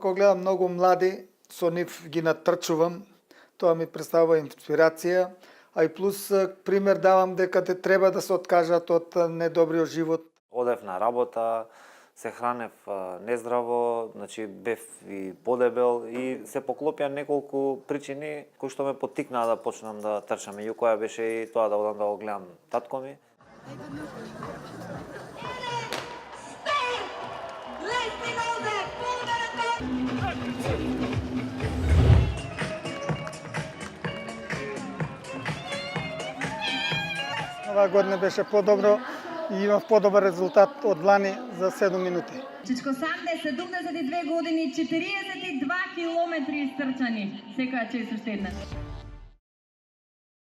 Кога гледам многу млади, со нив ги натрчувам, тоа ми представува инспирација, а и плюс пример давам дека те треба да се откажат од недобриот живот. Одев на работа, се хранев нездраво, значи бев и подебел и се поклопија неколку причини кои што ме поттикнаа да почнам да трчам. Меѓу која беше и тоа да одам да го гледам татко ми. Оваа година беше подобро и имав подобар резултат од лани за 7 минути. Чичко Санде, 72 години, 42 километри истрчани. Секоја чест уште една.